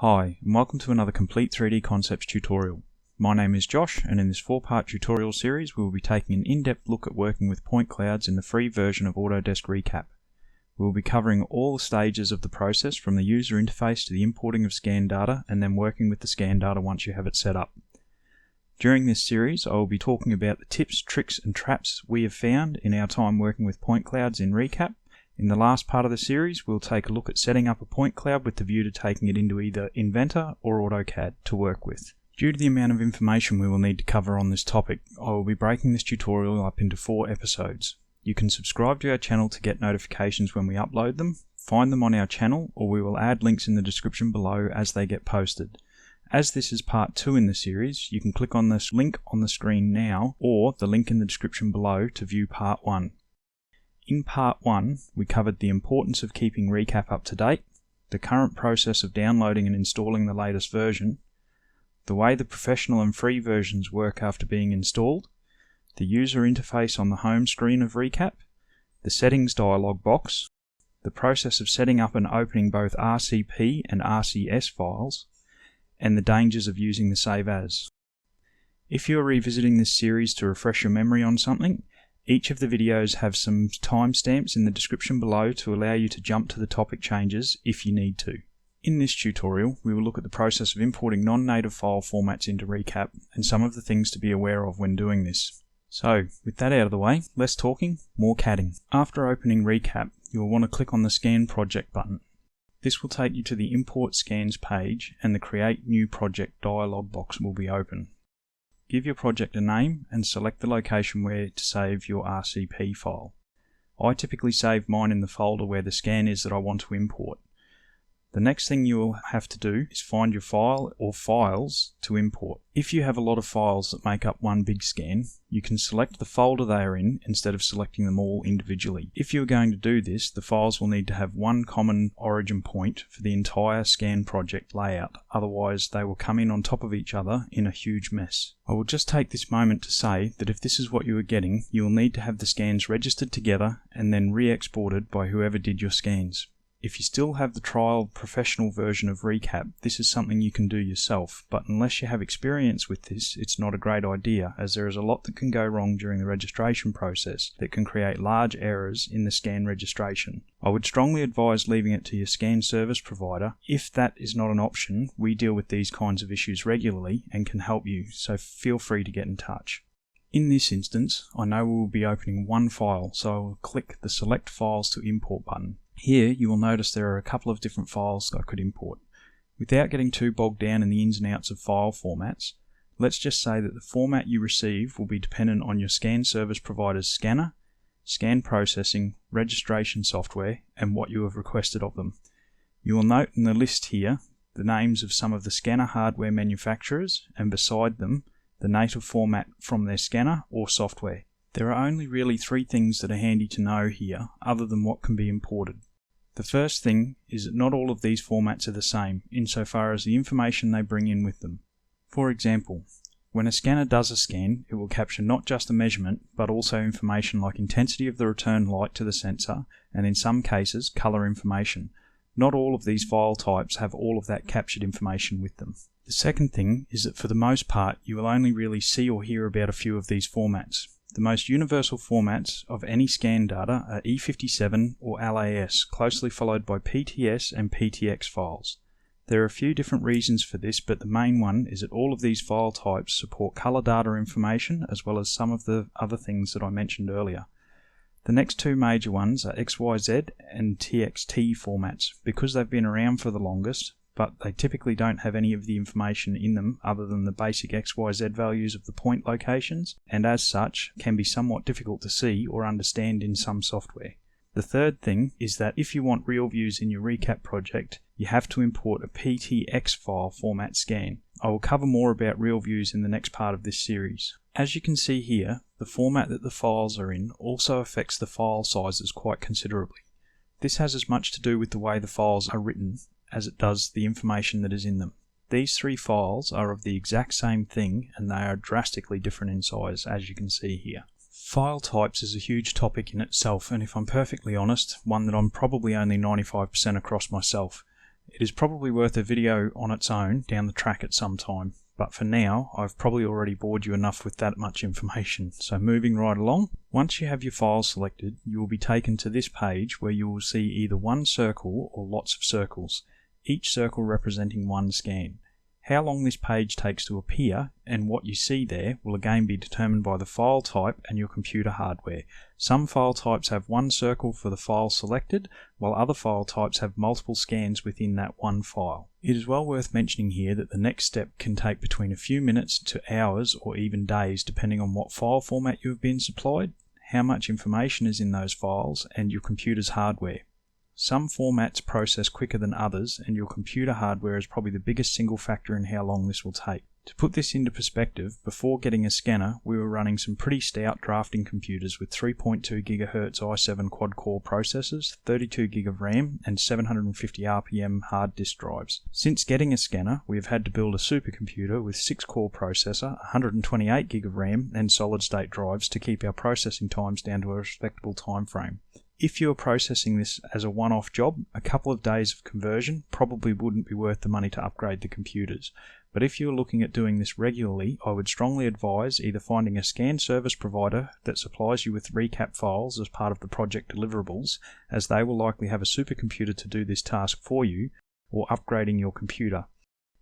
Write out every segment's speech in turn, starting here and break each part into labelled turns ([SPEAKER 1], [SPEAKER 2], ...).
[SPEAKER 1] Hi, and welcome to another Complete 3D Concepts tutorial. My name is Josh, and in this 4-part tutorial series we will be taking an in-depth look at working with point clouds in the free version of Autodesk Recap. We will be covering all the stages of the process from the user interface to the importing of scan data and then working with the scan data once you have it set up. During this series I will be talking about the tips, tricks and traps we have found in our time working with point clouds in Recap. In the last part of the series, we'll take a look at setting up a point cloud with the view to taking it into either Inventor or AutoCAD to work with. Due to the amount of information we will need to cover on this topic, I will be breaking this tutorial up into 4 episodes. You can subscribe to our channel to get notifications when we upload them, find them on our channel, or we will add links in the description below as they get posted. As this is part 2 in the series, you can click on this link on the screen now or the link in the description below to view part 1. In part 1, we covered the importance of keeping Recap up to date, the current process of downloading and installing the latest version, the way the professional and free versions work after being installed, the user interface on the home screen of Recap, the settings dialog box, the process of setting up and opening both RCP and RCS files, and the dangers of using the Save As. If you are revisiting this series to refresh your memory on something, each of the videos have some timestamps in the description below to allow you to jump to the topic changes if you need to. In this tutorial, we will look at the process of importing non-native file formats into Recap and some of the things to be aware of when doing this. So, with that out of the way, less talking, more CADing. After opening Recap, you will want to click on the Scan Project button. This will take you to the Import Scans page and the Create New Project dialog box will be open. Give your project a name and select the location where to save your RCP file. I typically save mine in the folder where the scan is that I want to import. The next thing you will have to do is find your file or files to import. If you have a lot of files that make up one big scan, you can select the folder they are in instead of selecting them all individually. If you are going to do this, the files will need to have one common origin point for the entire scan project layout, otherwise they will come in on top of each other in a huge mess. I will just take this moment to say that if this is what you are getting, you will need to have the scans registered together and then re-exported by whoever did your scans. If you still have the trial professional version of Recap, this is something you can do yourself, but unless you have experience with this, it's not a great idea, as there is a lot that can go wrong during the registration process that can create large errors in the scan registration. I would strongly advise leaving it to your scan service provider. If that is not an option, we deal with these kinds of issues regularly and can help you, so feel free to get in touch. In this instance, I know we will be opening one file, so I will click the Select Files to Import button. Here you will notice there are a couple of different files I could import. Without getting too bogged down in the ins and outs of file formats, let's just say that the format you receive will be dependent on your scan service provider's scanner, scan processing, registration software, and what you have requested of them. You will note in the list here the names of some of the scanner hardware manufacturers, and beside them the native format from their scanner or software. There are only really 3 things that are handy to know here other than what can be imported. The first thing is that not all of these formats are the same insofar as the information they bring in with them. For example, when a scanner does a scan, it will capture not just a measurement but also information like intensity of the return light to the sensor and in some cases color information. Not all of these file types have all of that captured information with them. The second thing is that for the most part you will only really see or hear about a few of these formats. The most universal formats of any scan data are E57 or LAS, closely followed by PTS and PTX files. There are a few different reasons for this, but the main one is that all of these file types support color data information as well as some of the other things that I mentioned earlier. The next 2 major ones are XYZ and TXT formats, because they've been around for the longest, but they typically don't have any of the information in them other than the basic XYZ values of the point locations, and as such can be somewhat difficult to see or understand in some software. The third thing is that if you want real views in your Recap project, you have to import a PTX file format scan. I will cover more about real views in the next part of this series. As you can see here, the format that the files are in also affects the file sizes quite considerably. This has as much to do with the way the files are written as it does the information that is in them. These 3 files are of the exact same thing and they are drastically different in size, as you can see here. File types is a huge topic in itself, and if I'm perfectly honest, one that I'm probably only 95% across myself. It is probably worth a video on its own down the track at some time, but for now I've probably already bored you enough with that much information, so moving right along. Once you have your file selected, you will be taken to this page where you will see either one circle or lots of circles, each circle representing one scan. How long this page takes to appear and what you see there will again be determined by the file type and your computer hardware. Some file types have one circle for the file selected, while other file types have multiple scans within that one file. It is well worth mentioning here that the next step can take between a few minutes to hours or even days depending on what file format you have been supplied, how much information is in those files, and your computer's hardware. Some formats process quicker than others, and your computer hardware is probably the biggest single factor in how long this will take. To put this into perspective, before getting a scanner, we were running some pretty stout drafting computers with 3.2 GHz i7 quad-core processors, 32 GB of RAM, and 750 RPM hard disk drives. Since getting a scanner, we have had to build a supercomputer with 6-core processor, 128 GB of RAM, and solid-state drives to keep our processing times down to a respectable time frame. If you are processing this as a one-off job, a couple of days of conversion probably wouldn't be worth the money to upgrade the computers. But if you are looking at doing this regularly, I would strongly advise either finding a scan service provider that supplies you with recap files as part of the project deliverables, as they will likely have a supercomputer to do this task for you, or upgrading your computer.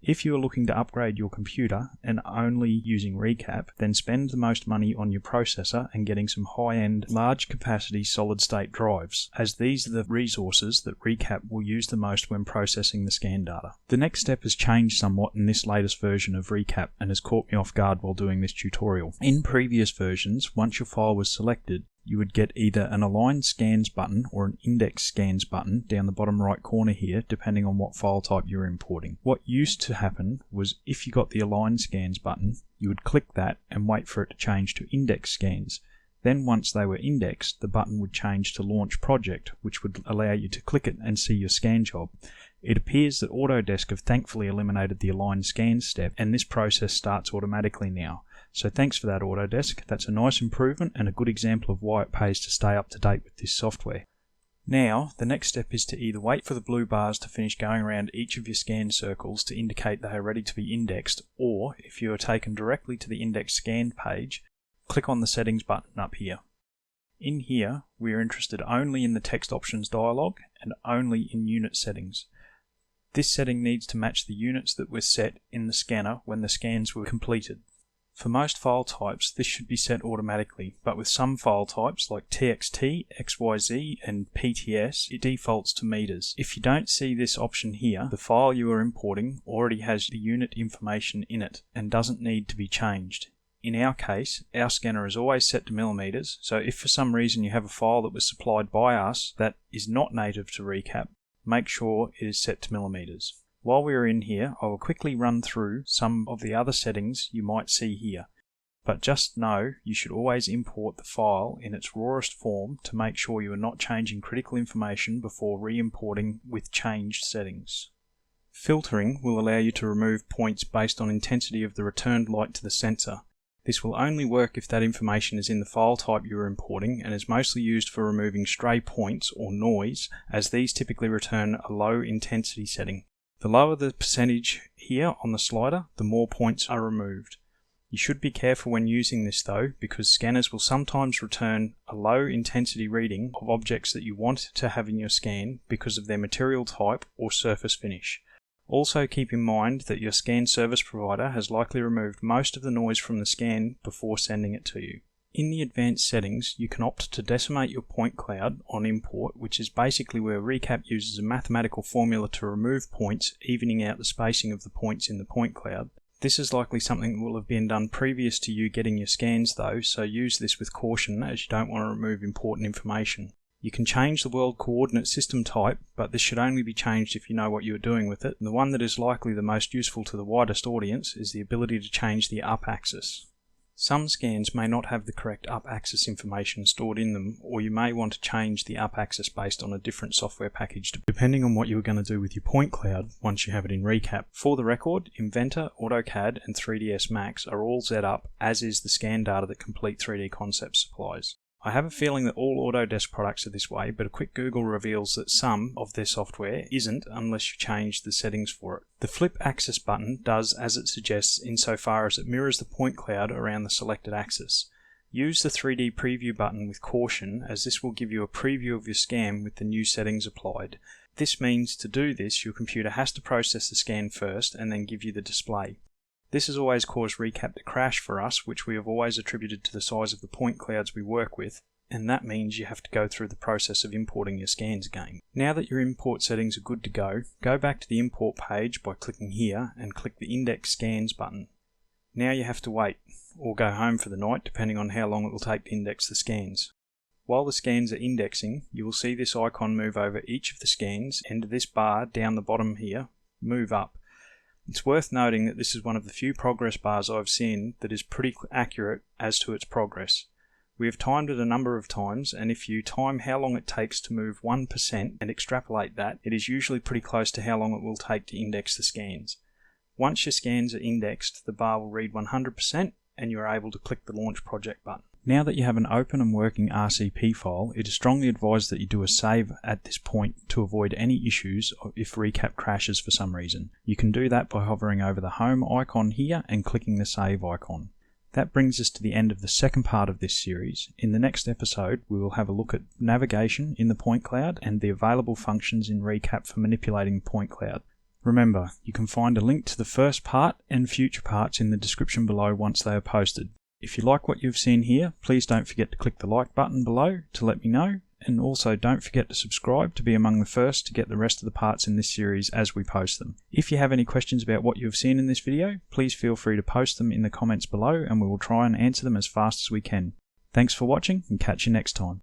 [SPEAKER 1] If you are looking to upgrade your computer and only using Recap, then spend the most money on your processor and getting some high-end, large-capacity solid-state drives, as these are the resources that Recap will use the most when processing the scan data. The next step has changed somewhat in this latest version of Recap and has caught me off guard while doing this tutorial. In previous versions, once your file was selected, you would get either an Align Scans button or an Index Scans button down the bottom right corner here, depending on what file type you're importing. What used to happen was if you got the Align Scans button, you would click that and wait for it to change to Index Scans. Then once they were indexed, the button would change to Launch Project, which would allow you to click it and see your scan job. It appears that Autodesk have thankfully eliminated the Align Scans step, and this process starts automatically now. So thanks for that, Autodesk. That's a nice improvement and a good example of why it pays to stay up to date with this software. Now, the next step is to either wait for the blue bars to finish going around each of your scan circles to indicate they are ready to be indexed, or if you are taken directly to the Index Scan page, click on the Settings button up here. In here, we are interested only in the Text Options dialog and only in Unit Settings. This setting needs to match the units that were set in the scanner when the scans were completed. For most file types, this should be set automatically, but with some file types like TXT, XYZ, and PTS, it defaults to meters. If you don't see this option here, the file you are importing already has the unit information in it and doesn't need to be changed. In our case, our scanner is always set to millimeters, so if for some reason you have a file that was supplied by us that is not native to Recap, make sure it is set to millimeters. While we are in here, I will quickly run through some of the other settings you might see here. But just know you should always import the file in its rawest form to make sure you are not changing critical information before re-importing with changed settings. Filtering will allow you to remove points based on intensity of the returned light to the sensor. This will only work if that information is in the file type you are importing and is mostly used for removing stray points or noise, as these typically return a low intensity setting. The lower the percentage here on the slider, the more points are removed. You should be careful when using this though, because scanners will sometimes return a low intensity reading of objects that you want to have in your scan because of their material type or surface finish. Also keep in mind that your scan service provider has likely removed most of the noise from the scan before sending it to you. In the advanced settings, you can opt to decimate your point cloud on import, which is basically where Recap uses a mathematical formula to remove points, evening out the spacing of the points in the point cloud. This is likely something that will have been done previous to you getting your scans though, so use this with caution as you don't want to remove important information. You can change the world coordinate system type, but this should only be changed if you know what you are doing with it. And the one that is likely the most useful to the widest audience is the ability to change the up axis. Some scans may not have the correct up axis information stored in them, or you may want to change the up axis based on a different software package depending on what you are going to do with your point cloud once you have it in Recap. For the record, Inventor, AutoCAD and 3ds Max are all set up, as is the scan data that Complete 3D Concepts supplies. I have a feeling that all Autodesk products are this way, but a quick Google reveals that some of their software isn't unless you change the settings for it. The flip axis button does as it suggests insofar as it mirrors the point cloud around the selected axis. Use the 3D preview button with caution, as this will give you a preview of your scan with the new settings applied. This means to do this, your computer has to process the scan first and then give you the display. This has always caused Recap to crash for us, which we have always attributed to the size of the point clouds we work with, and that means you have to go through the process of importing your scans again. Now that your import settings are good to go back to the import page by clicking here and click the Index Scans button. Now you have to wait, or go home for the night depending on how long it will take to index the scans. While the scans are indexing, you will see this icon move over each of the scans, and this bar down the bottom here move up. It's worth noting that this is one of the few progress bars I've seen that is pretty accurate as to its progress. We have timed it a number of times, and if you time how long it takes to move 1% and extrapolate that, it is usually pretty close to how long it will take to index the scans. Once your scans are indexed, the bar will read 100% and you are able to click the Launch Project button. Now that you have an open and working RCP file, it is strongly advised that you do a save at this point to avoid any issues if Recap crashes for some reason. You can do that by hovering over the Home icon here and clicking the Save icon. That brings us to the end of the second part of this series. In the next episode, we will have a look at navigation in the point cloud and the available functions in Recap for manipulating the point cloud. Remember, you can find a link to the first part and future parts in the description below once they are posted. If you like what you've seen here, please don't forget to click the like button below to let me know, and also don't forget to subscribe to be among the first to get the rest of the parts in this series as we post them. If you have any questions about what you have seen in this video, please feel free to post them in the comments below and we will try and answer them as fast as we can. Thanks for watching and catch you next time.